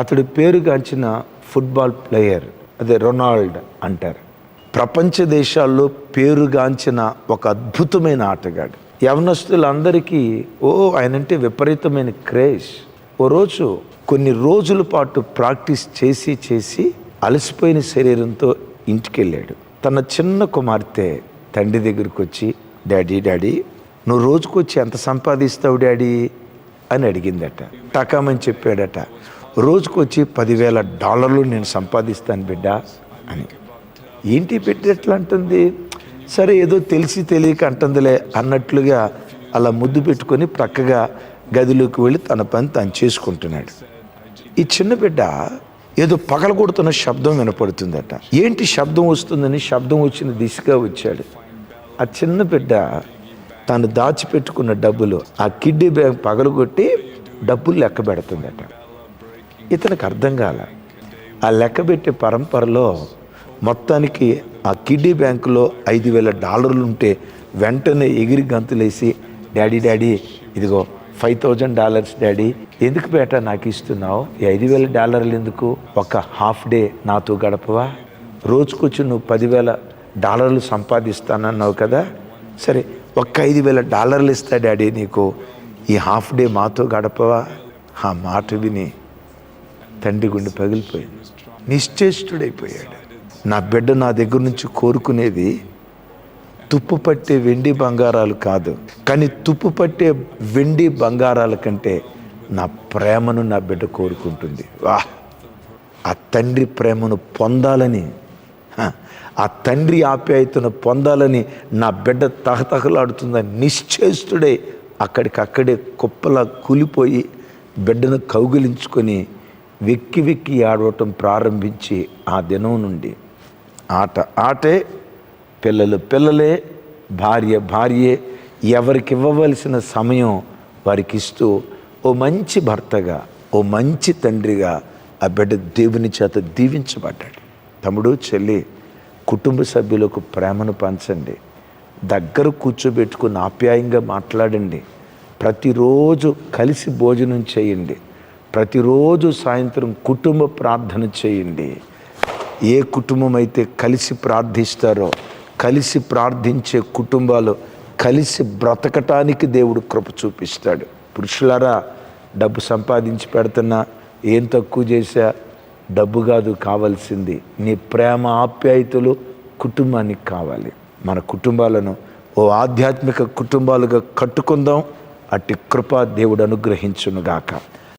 అతడి పేరుగాంచిన football player, అదే రొనాల్డ్ అంటారు. ప్రపంచ దేశాల్లో పేరుగాంచిన ఒక అద్భుతమైన ఆటగాడు. యవనస్తులందరికీ ఆయనంటే విపరీతమైన క్రేజ్. ఓ రోజు కొన్ని రోజుల పాటు ప్రాక్టీస్ చేసి అలసిపోయిన శరీరంతో ఇంటికి వెళ్ళాడు. తన చిన్న కుమార్తె తండ్రి దగ్గరికి వచ్చి, డాడీ నువ్వు రోజుకొచ్చి ఎంత సంపాదిస్తావు డాడీ అని అడిగిందట. టకామని చెప్పాడట, రోజుకొచ్చి $10,000 నేను సంపాదిస్తాను బిడ్డ అని. ఏంటి బిడ్డ ఎట్లా అంటుంది? సరే ఏదో తెలిసి తెలియక అంటుందిలే అన్నట్లుగా అలా ముద్దు పెట్టుకొని ప్రక్కగా గదిలోకి వెళ్ళి తన పని తను చేసుకుంటున్నాడు. ఈ చిన్న బిడ్డ ఏదో పగలగొడుతున్న శబ్దం వినపడుతుందట. ఏంటి శబ్దం వస్తుందని శబ్దం వచ్చిన దిశగా వచ్చాడు. ఆ చిన్న బిడ్డ తను దాచిపెట్టుకున్న డబ్బులు ఆ కిడ్డీ బ్యాంక్ పగలగొట్టి డబ్బులు లెక్క పెడుతుందట. ఇతనికి అర్థం కాల. ఆ లెక్కబెట్టే పరంపరలో మొత్తానికి ఆ కిడ్డీ బ్యాంకులో $5,000 ఉంటే వెంటనే ఎగిరి గంతులేసి, డాడీ ఇదిగో $5,000 డాడీ, ఎందుకు బేట నాకు ఇస్తున్నావు? ఈ $5,000 ఎందుకు? ఒక హాఫ్ డే నాతో గడపవా? రోజుకొచ్చి నువ్వు $10,000 సంపాదిస్తానన్నావు కదా, సరే ఒక్క $5,000 ఇస్తా డాడీ నీకు, ఈ హాఫ్ డే మాతో గడపవా? ఆ మాట విని తండ్రి గుండె పగిలిపోయింది. నిశ్చేష్టుడైపోయాడు. నా బిడ్డ నా దగ్గర నుంచి కోరుకునేది తుప్పు పట్టే వెండి బంగారాలు కాదు, కానీ తుప్పు పట్టే వెండి బంగారాల కంటే నా ప్రేమను నా బిడ్డ కోరుకుంటుంది. ఆ తండ్రి ప్రేమను పొందాలని, ఆ తండ్రి ఆప్యాయతను పొందాలని నా బిడ్డ తహతహలాడుతుందని నిశ్చేష్టుడై అక్కడికక్కడే కుప్పలా కూలిపోయి బిడ్డను కౌగిలించుకొని వెక్కి ఆడవటం ప్రారంభించి ఆ దినం నుండి ఆటే, పిల్లలే, భార్యే, ఎవరికి ఇవ్వవలసిన సమయం వారికి ఇస్తూ ఓ మంచి భర్తగా, ఓ మంచి తండ్రిగా ఆ బిడ్డ దేవుని చేత దీవించబడ్డాడు. తమ్ముడు, చెల్లి, కుటుంబ సభ్యులకు ప్రేమను పంచండి. దగ్గర కూర్చోబెట్టుకుని ఆప్యాయంగా మాట్లాడండి. ప్రతిరోజు కలిసి భోజనం చేయండి. ప్రతిరోజు సాయంత్రం కుటుంబ ప్రార్థన చేయండి. ఏ కుటుంబం అయితే కలిసి ప్రార్థిస్తారో, కలిసి ప్రార్థించే కుటుంబాలు కలిసి బ్రతకటానికి దేవుడు కృప చూపిస్తాడు. పురుషులారా, డబ్బు సంపాదించి పెడుతున్నా ఏం తక్కువ చేశా? డబ్బు కాదు కావాల్సింది, నీ ప్రేమ ఆప్యాయతలు కుటుంబానికి కావాలి. మన కుటుంబాలను ఓ ఆధ్యాత్మిక కుటుంబాలుగా కట్టుకుందాం. అట్టి కృప దేవుడు అనుగ్రహించునుగాక.